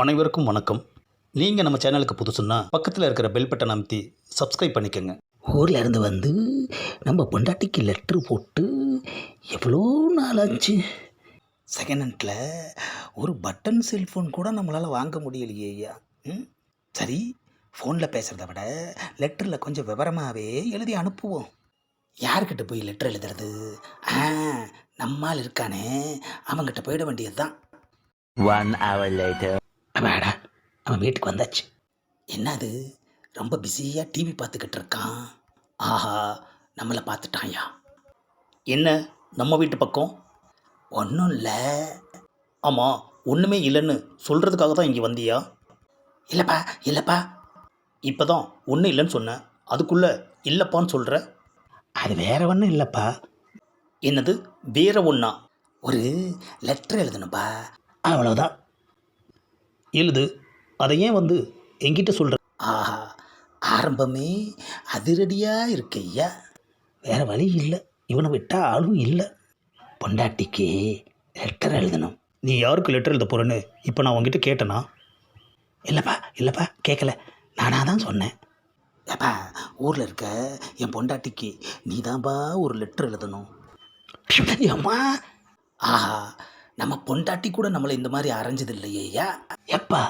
அனைவருக்கும் வணக்கம். நீங்கள் நம்ம சேனலுக்கு புதுசுன்னா பக்கத்தில் இருக்கிற பெல் பட்டன் அமைத்தி சப்ஸ்கிரைப் பண்ணிக்கோங்க. ஊரில் இருந்து வந்து நம்ம பொண்டாட்டிக்கு லெட்ரு போட்டு எவ்வளோ நாள் ஆச்சு. செகண்ட் ஹேண்டில் ஒரு பட்டன் செல்ஃபோன் கூட நம்மளால் வாங்க முடியலையே ஐயா. சரி, ஃபோனில் பேசுகிறத விட லெட்டரில் கொஞ்சம் விவரமாகவே எழுதி அனுப்புவோம். யார்கிட்ட போய் லெட்டர் எழுதுறது? நம்மால் இருக்கானே, அவங்ககிட்ட போயிட வேண்டியது தான். 1 hour later. அப்பாடா, அவன் வீட்டுக்கு வந்தாச்சு. என்னது, ரொம்ப பிஸியாக டிவி பார்த்துக்கிட்டு இருக்கான். ஆஹா, நம்மளை பார்த்துட்டான்யா. என்ன நம்ம வீட்டு பக்கம்? ஒன்றும் இல்லை. ஆமாம், ஒன்றுமே இல்லைன்னு சொல்கிறதுக்காக தான் இங்கே வந்தியா? இல்லைப்பா இல்லைப்பா, இப்போ தான் ஒன்றும் இல்லைன்னு சொன்னேன், அதுக்குள்ளே இல்லைப்பான்னு சொல்கிற. அது வேற ஒன்றும் இல்லைப்பா. என்னது வேற ஒன்றா? ஒரு லெட்டர் எழுதணுப்பா, அவ்வளோதான். எழுது. அதை ஏன் வந்து என்கிட்ட சொல்கிற? ஆஹா, ஆரம்பமே அதிரடியாக இருக்கு ஐயா. வேற வழி இல்லை, இவனை விட்டால் ஆளும் இல்லை. பொண்டாட்டிக்கு லெட்டர் எழுதணும். நீ யாருக்கு லெட்டர் எழுத போகிறேன்னு இப்போ நான் உங்ககிட்ட கேட்டேனா? இல்லைப்பா கேட்கல, நானாக தான் சொன்னேன். ஏப்பா, ஊரில் இருக்க என் பொண்டாட்டிக்கு நீ தான்ப்பா ஒரு லெட்டர் எழுதணும். அம்மா, ஆஹா, நம்ம பொண்டாட்டி கூட நம்மளை இந்த மாதிரி அரைஞ்சது இல்லையா? எப்பா,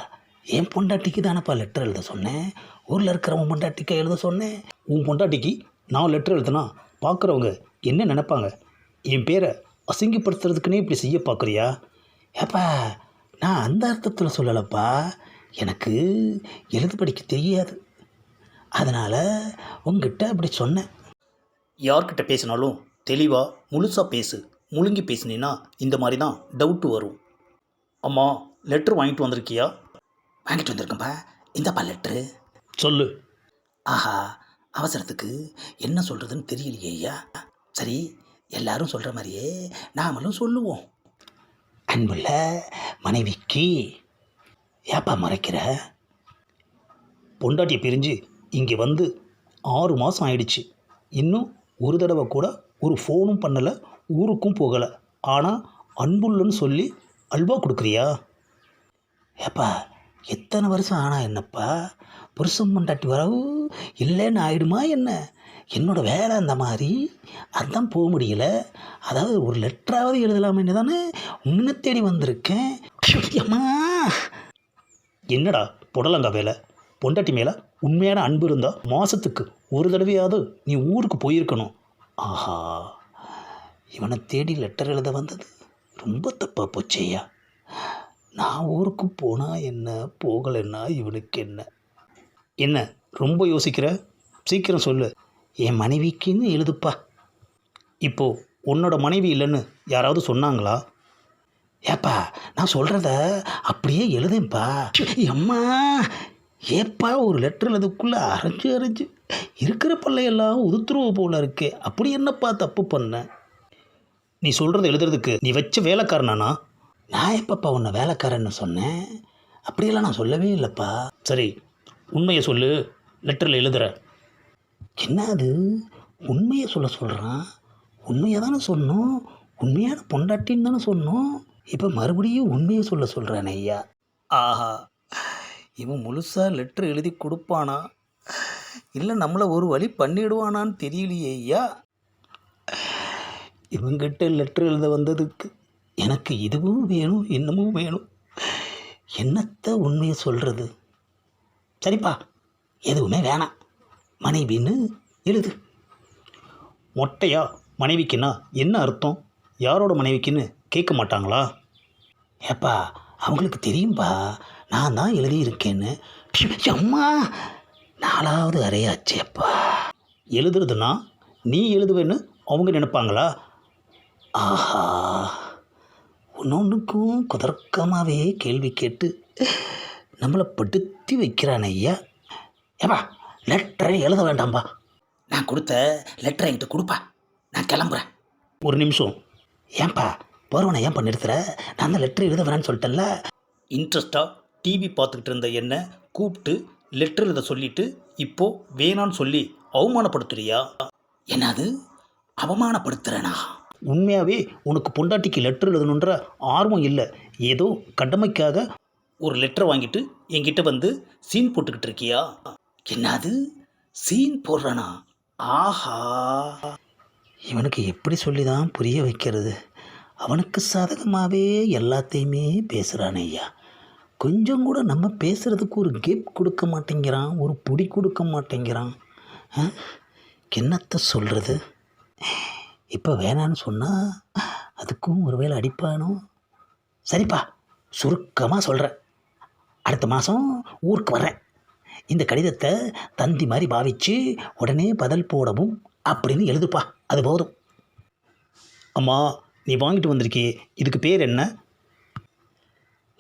என் பொண்டாட்டிக்கு தானப்பா லெட்டர் எழுத சொன்னேன். ஊரில் இருக்கிறவன் பொண்டாட்டிக்கு எழுத சொன்னேன். உன் பொண்டாட்டிக்கு நான் லெட்டர் எழுதுனா பார்க்குறவங்க என்ன நினைப்பாங்க? என் பேரை அசிங்கப்படுத்துறதுக்குன்னே இப்படி செய்ய பார்க்குறியா? ஏப்பா, நான் அந்த அர்த்தத்தில் சொல்லலப்பா. எனக்கு எழுத படிக்க தெரியாது, அதனால் உங்ககிட்ட அப்படி சொன்னேன். யார்கிட்ட பேசினாலும் தெளிவாக முழுசாக பேசு. முழுங்கி பேசினீன்னா இந்த மாதிரி தான் டவுட்டு வரும். அம்மா, லெட்ரு வாங்கிட்டு வந்திருக்கியா? வாங்கிட்டு வந்திருக்கேன்ப்பா, இந்தப்பா லெட்ரு. சொல்லு. ஆஹா, அவசரத்துக்கு என்ன சொல்கிறதுன்னு தெரியலையே ஐயா. சரி, எல்லாரும் சொல்கிற மாதிரியே நாமளும் சொல்லுவோம். அன்புள்ள மனைவிக்கு. ஏப்பா முறைக்கிற? பொண்டாட்டியை பிரிஞ்சு இங்கே வந்து 6 மாதம் ஆயிடுச்சு. இன்னும் ஒரு தடவை கூட ஒரு ஃபோனும் பண்ணலை, ஊருக்கும் போகலை. ஆனால் அன்புள்ளன்னு சொல்லி அல்வா கொடுக்குறியா? ஏப்பா, எத்தனை வருஷம் ஆனா என்னப்பா, புருஷன் பொண்டாட்டி வரவு இல்லைன்னு ஆயிடுமா என்ன? என்னோட வேலை அந்த மாதிரி, அதான் போக முடியல. அதாவது ஒரு லெட்டராவது எழுதலாமேன்னு தானே உன்னை தேடி வந்திருக்கேன். அம்மா, என்னடா புடலங்கா வேலை? பொண்டாட்டி மேலே உண்மையான அன்பு இருந்தால் மாதத்துக்கு ஒரு தடவையாவது நீ ஊருக்கு போயிருக்கணும். ஆஹா, இவனை தேடி லெட்டர் எழுத வந்தது ரொம்ப தப்பாக போச்சேயா. நான் ஊருக்கு போனால் என்ன, போகலைன்னா இவனுக்கு என்ன? என்ன ரொம்ப யோசிக்கிற? சீக்கிரம் சொல்லு. என் மனைவிக்குன்னு எழுதுப்பா. இப்போது உன்னோட மனைவி இல்லைன்னு யாராவது சொன்னாங்களா? ஏப்பா, நான் சொல்கிறத அப்படியே எழுதேன்ப்பா. அம்மா, ஏப்பா ஒரு லெட்டர் எழுதுக்குள்ளே அரைஞ்சு இருக்கிற பல்லையெல்லாம் உதுத்துருவ போல இருக்கே. அப்படி என்னப்பா தப்பு பண்ண? நீ சொல்கிறத எழுதுறதுக்கு நீ வச்ச வேலைக்காரனானா? நான் எப்பப்பா உன்னை வேலைக்காரன்னு சொன்னேன்? அப்படியெல்லாம் நான் சொல்லவே இல்லைப்பா. சரி, உண்மையை சொல்லு. லெட்டரில் எழுதுகிற. என்ன அது, உண்மையை சொல்கிறான்? உண்மையை தானே சொன்னோம், உண்மையான பொண்டாட்டின்னு தானே சொன்னோம். இப்போ மறுபடியும் உண்மையை சொல்கிறானே ஐயா. ஆஹா, இவன் முழுசாக லெட்ரு எழுதி கொடுப்பானா, இல்லை நம்மளை ஒரு வழி பண்ணிடுவானான்னு தெரியலையே ஐயா. இவங்கிட்ட லெட்ரு எழுத வந்ததுக்கு எனக்கு இதுவும் வேணும் இன்னமும் வேணும். என்னத்தை உண்மையை சொல்கிறது? சரிப்பா, எதுவுமே வேணாம், மனைவின்னு எழுது. மொட்டையா மனைவிக்குன்னா என்ன அர்த்தம்? யாரோட மனைவிக்குன்னு கேட்க மாட்டாங்களா? ஏப்பா, அவங்களுக்கு தெரியும்பா நான் தான் எழுதியிருக்கேன்னு. அம்மா, 4வது அறையாச்சேப்பா. எழுதுறதுன்னா நீ எழுதுவேன்னு அவங்க நினைப்பாங்களா? ஆஹா, ஒன்றுக்கும் குதர்க்கமாகவே கேள்வி கேட்டு நம்மளை படுத்தி வைக்கிறான் ஐயா. ஏப்பா, லெட்டரை எழுத வேண்டாம்பா. நான் கொடுத்த லெட்டரை என்கிட்ட கொடுப்பா, நான் கிளம்புறேன். ஒரு நிமிஷம். ஏன்பா போகிறவனை ஏன் பண்ணிருக்கிற? நான் அந்த லெட்டர் எழுத வேணான்னு சொல்லிட்டேன்ல. இன்ட்ரெஸ்டாக டிவி பார்த்துக்கிட்டு இருந்த என்னை கூப்பிட்டு லெட்டர் எழுத சொல்லிவிட்டு இப்போது வேணான்னு சொல்லி அவமானப்படுத்துறியா? என்னது, அவமானப்படுத்துகிறேனா? உண்மையாகவே உனக்கு பொண்டாட்டிக்கு லெட்டர் எழுதணுன்ற ஆர்வம் இல்லை, ஏதோ கடமைக்காக ஒரு லெட்டர் வாங்கிட்டு என்கிட்ட வந்து சீன் போட்டுக்கிட்டு இருக்கியா? என்னது சீன் போடுறானா? ஆஹா, இவனுக்கு எப்படி சொல்லி தான் புரிய வைக்கிறது? அவனுக்கு சாதகமாகவே எல்லாத்தையுமே பேசுகிறான் ஐயா. கொஞ்சம் கூட நம்ம பேசுகிறதுக்கு ஒரு கேப் கொடுக்க மாட்டேங்கிறான், ஒரு புடி கொடுக்க மாட்டேங்கிறான். என்னத்தை சொல்கிறது? இப்போ வேணான்னு சொன்னால் அதுக்கும் ஒரு வேளை அடிப்பானோ? சரிப்பா, சுருக்கமாக சொல்கிறேன். அடுத்த மாதம் ஊருக்கு வர்றேன். இந்த கடிதத்தை தந்தி மாதிரி பாவிச்சு உடனே பதில் போடவும் அப்படின்னு எழுதுப்பா, அது போதும். அம்மா, நீ வாங்கிட்டு வந்திருக்கே, இதுக்கு பேர் என்ன?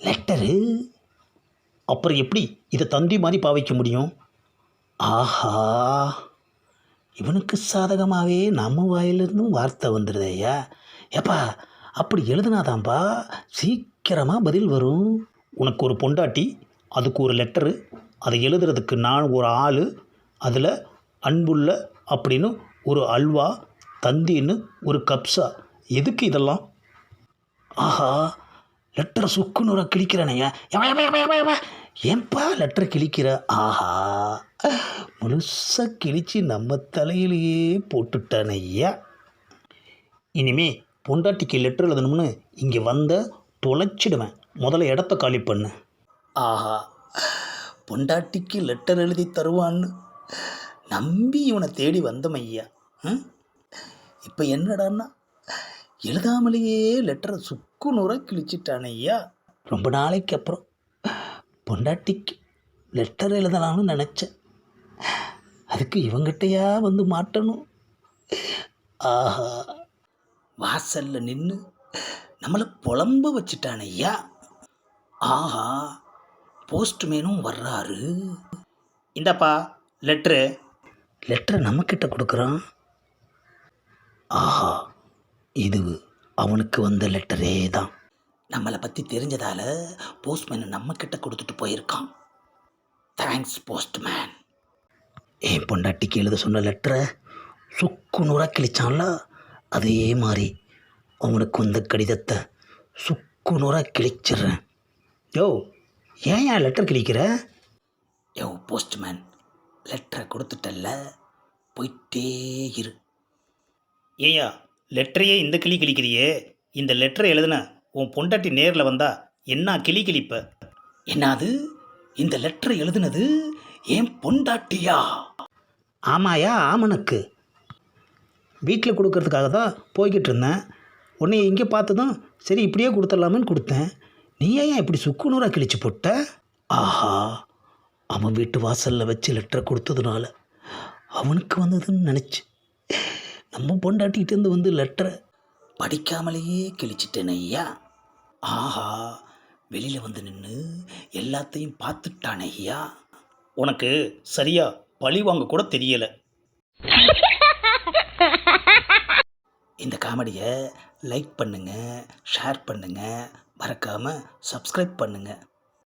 லெட்டரு. அப்புறம் எப்படி இதை தந்தி மாதிரி பாவிக்க முடியும்? ஆஹா, இவனுக்கு சாதகமாகவே நம்ம வாயிலிருந்தும் வார்த்தை வந்துடுது ஐயா. ஏப்பா, அப்படி எழுதுனாதான்ப்பா சீக்கிரமாக பதில் வரும். உனக்கு ஒரு பொண்டாட்டி, அதுக்கு ஒரு லெட்டரு, அதை எழுதுறதுக்கு நான் ஒரு ஆள், அதில் அன்புள்ள அப்படின்னு ஒரு அல்வா, தந்தின்னு ஒரு கப்ஸா. எதுக்கு இதெல்லாம்? ஆஹா, லெட்டரை சுக்குநூற கிழிக்கிறானையா. ஏன்பா லெட்டரை கிழிக்கிற? ஆஹா, முழுசாக கிழிச்சு நம்ம தலையிலேயே போட்டுட்டானையா. இனிமே பொண்டாட்டிக்கு லெட்டர் எழுதணும்னு இங்கே வந்த தொலைச்சிடுவேன். முதல்ல இடத்த காலி பண்ணு. ஆஹா, பொண்டாட்டிக்கு லெட்டர் எழுதி தருவான்னு நம்பி இவனை தேடி வந்தோம் ஐயா. இப்போ என்னடான்னா எழுதாமலேயே லெட்டரை சுக்குநூறாக கிழிச்சிட்டானே ஐயா. ரொம்ப நாளைக்கு அப்புறம் பொண்டாட்டிக்கு லெட்டர் எழுதலாம்னு நினச்சேன். அதுக்கு இவங்கிட்டையா வந்து மாட்டணும். ஆஹா, வாசலில் நின்று நம்மளை புலம்ப வச்சுட்டானே ஐயா. ஆஹா, போஸ்ட்மேனும் வர்றாரு. இந்தாப்பா லெட்ரு. லெட்டரை நம்மக்கிட்ட கொடுக்குறான். ஆஹா, இது அவனுக்கு வந்த லெட்டரே தான். நம்மளை பற்றி தெரிஞ்சதால போஸ்ட்மேனை நம்மக்கிட்ட கொடுத்துட்டு போயிருக்கான். Thanks postman. என் பொண்டாட்டிக்கு எழுத சொன்ன லெட்டரை சுக்குநூறாக கிழிச்சான்ல, அதே மாதிரி அவனுக்கு வந்த கடிதத்தை சுக்குநூறாக கிழிச்சிட்றேன். யோ, ஏன் லெட்டர் கிழிக்கிற? யோ போஸ்ட்மேன், லெட்டரை கொடுத்துட்டல்ல, போயிட்டே இரு. ஏயா, லெட்டரையே இந்த கிளி கிழிக்கிறியே. இந்த லெட்டரை எழுதுன உன் பொண்டாட்டி நேரில் வந்தா என்ன கிளி கிழிப்ப? என்னது, இந்த லெட்டரை எழுதுனது என் பொண்டாட்டியா? ஆமாயா, ஆமனுக்கு. வீட்டில் கொடுக்கறதுக்காக தான் போய்கிட்டு இருந்தேன். உன்னை இங்கே பார்த்து தான் சரி இப்படியே கொடுத்துடலாமேன்னு கொடுத்தேன். நீ ஏன் இப்படி சுக்குநூறாக கிழிச்சு போட்ட? ஆஹா, அவன் வீட்டு வாசலில் வச்சு லெட்டரை கொடுத்ததுனால அவனுக்கு வந்ததுன்னு நினச்சி நம்ம பொண்டாட்டிகிட்டேருந்து வந்து லெட்டரை படிக்காமலேயே கிழிச்சிட்டேன் ஐயா. ஆஹா, வெளியில் வந்து நின்று எல்லாத்தையும் பார்த்துட்டானே ஐயா. உனக்கு சரியா பழி வாங்க கூட தெரியலை. இந்த காமெடியை லைக் பண்ணுங்கள், ஷேர் பண்ணுங்கள், மறக்காமல் சப்ஸ்கிரைப் பண்ணுங்கள்.